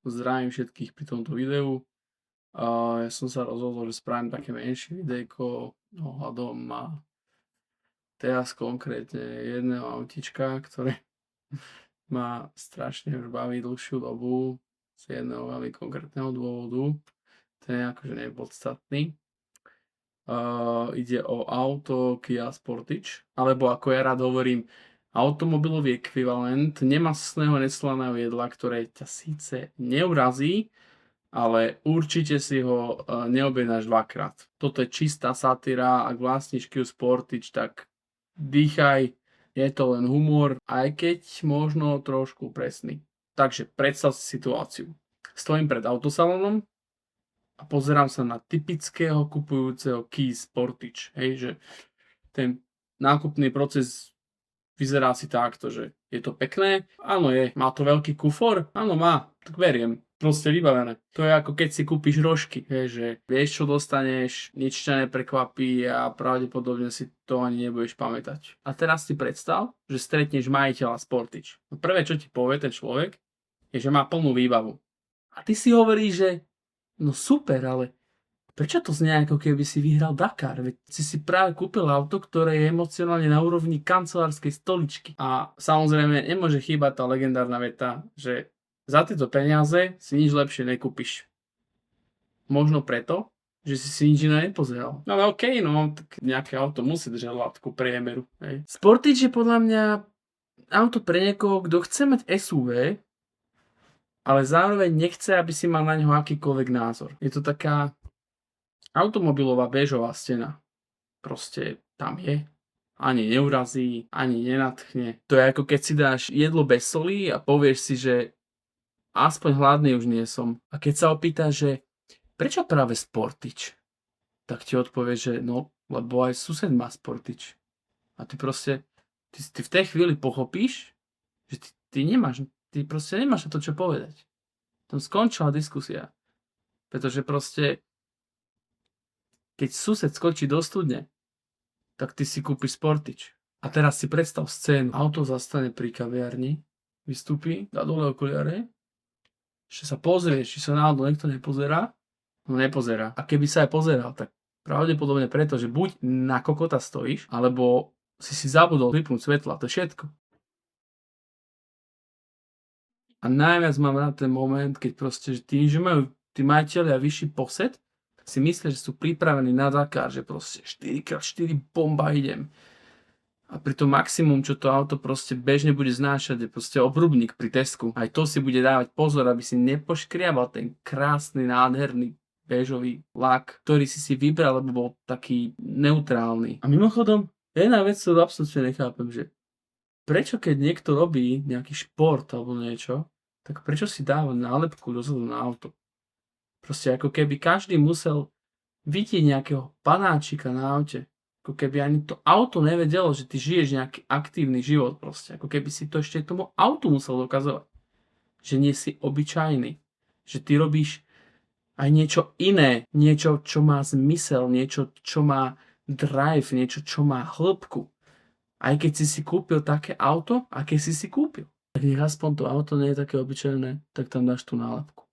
zdravím všetkých pri tomto videu. Ja som sa rozhodol, že spravím také menšie videjko ohľadom teraz konkrétne jedného autička, ktoré ma strašne už baví dlhšiu dobu z jedného veľmi konkrétneho dôvodu. Ten je akože nepodstatný. Ide o auto Kia Sportage, alebo ako ja rád hovorím, automobilový ekvivalent nemastného neslaného jedla, ktoré ťa síce neurazí, ale určite si ho neobjednáš dvakrát. Toto je čistá satíra, ak vlastníš Kia Sportage, tak dýchaj, je to len humor, aj keď možno trošku presný. Takže predstav si situáciu. Stojím pred autosalónom a pozerám sa na typického kupujúceho Kia Sportage. Hej, že ten nákupný proces vyzerá si takto, že je to pekné, áno je, má to veľký kufor, áno má, tak veriem, proste vybavené. To je ako keď si kúpiš rožky, hej, že vieš čo dostaneš, nič ťa neprekvapí a pravdepodobne si to ani nebudeš pamätať. A teraz si predstav, že stretneš majiteľa Sportage. No prvé čo ti povie ten človek, je, že má plnú výbavu. A ty si hovoríš, že no super, ale prečo to znie ako keby si vyhral Dakar? Veď si práve kúpil auto, ktoré je emocionálne na úrovni kancelárskej stoličky. A samozrejme nemôže chýbať tá legendárna veta, že za tieto peniaze si nič lepšie nekúpiš. Možno preto, že si nič iné nepozeral. No ale okej, no tak nejaké auto musí držať látku priemeru. Hej. Sportage je podľa mňa auto pre niekoho, kto chce mať SUV, ale zároveň nechce, aby si mal na ňo akýkoľvek názor. Je to taká automobilová béžová stena. Proste tam je. Ani neurazí, ani nenadchne. To je ako keď si dáš jedlo bez soli a povieš si, že aspoň hladný už nie som. A keď sa opýtaš, že prečo práve Sportage? Tak ti odpovie, že no, lebo aj sused má Sportage. A ty proste, ty v tej chvíli pochopíš, že ty proste nemáš na to čo povedať. Tam skončila diskusia. Pretože proste keď sused skočí do studne, tak ty si kúpiš Sportage. A teraz si predstav scénu. Auto zastane pri kaviarni, vystúpi, dá dole okuliare, že sa pozrie, či sa náhodou niekto nepozerá. No nepozerá. A keby sa aj pozeral, tak pravdepodobne preto, že buď na kokota stojíš, alebo si zabudol vypnúť svetla. To je všetko. A najviac mám rád ten moment, keď proste, že tým, že majú tí majiteľia vyšší posed, si myslia, že sú pripravení na Dakar, že proste 4x4 bomba idem. A pri tom maximum, čo to auto proste bežne bude znášať, je proste obrubník pri Tesku. Aj to si bude dávať pozor, aby si nepoškriabal ten krásny, nádherný béžový lak, ktorý si vybral, lebo bol taký neutrálny. A mimochodom, jedna vec, ktorú absolútne nechápem, že prečo keď niekto robí nejaký šport alebo niečo, tak prečo si dáva nálepku dozadu na auto? Proste ako keby každý musel vidieť nejakého panáčika na aute. Ako keby ani to auto nevedelo, že ty žiješ nejaký aktívny život proste. Ako keby si to ešte tomu autu musel dokazovať. Že nie si obyčajný. Že ty robíš aj niečo iné. Niečo, čo má zmysel. Niečo, čo má drive. Niečo, čo má hĺbku. Aj keď si kúpil také auto, aké si kúpil. Tak nech aspoň to auto nie je také obyčajné, tak tam dáš tú nálepku.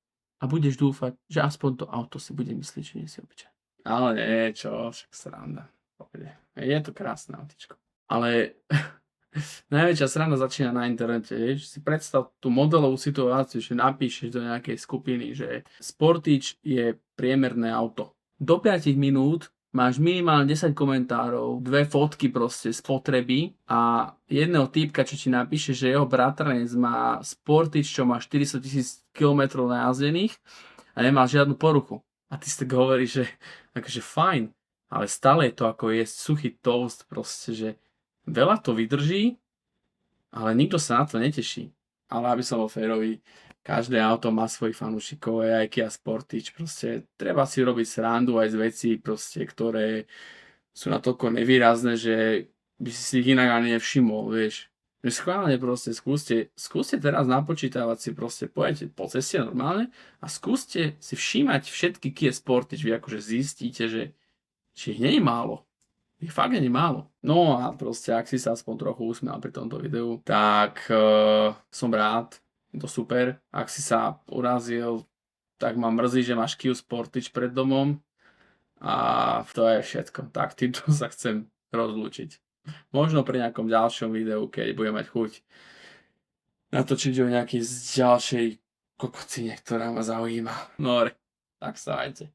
A budeš dúfať, že aspoň to auto si bude myslieť, že nie si obyčajný. Ale nie, čo, však sranda. Je to krásne autičko. Ale najväčšia sranda začína na internete. Si predstav tú modelovú situáciu, že napíšeš do nejakej skupiny, že Sportage je priemerné auto. Do 5 minút máš minimálne 10 komentárov, 2 fotky proste spotreby a jedného týpka, čo ti napíše, že jeho bratranec má Sportage, čo má 400 000 km najazdených a nemá žiadnu poruchu. A ty si tak hovoríš, že akože fajn, ale stále je to ako jesť suchý toast, proste, že veľa to vydrží, ale nikto sa na to neteší. Ale aby som bol férový, každé auto má svojich fanúšikov, aj Kia Sportage, proste treba si robiť srandu aj z vecí, proste, ktoré sú natoľko nevýrazné, že by si ich inak ani nevšimol, vieš. Schválne proste skúste teraz napočítavať si proste, pojete po ceste normálne a skúste si všímať všetky Kia Sportage, vy akože zistíte, že či ich nie je málo. Ich fakt nie je málo. No a proste, ak si sa aspoň trochu usmial pri tomto videu, tak som rád, je to super. Ak si sa urazil, tak ma mrzí, že máš Kia Sportage pred domom a to je všetko. Tak týmto sa chcem rozlúčiť. Možno pri nejakom ďalšom videu, keď budem mať chuť natočiť o nejakej z ďalšej kokocine, ktorá ma zaujíma. No, tak sa majte.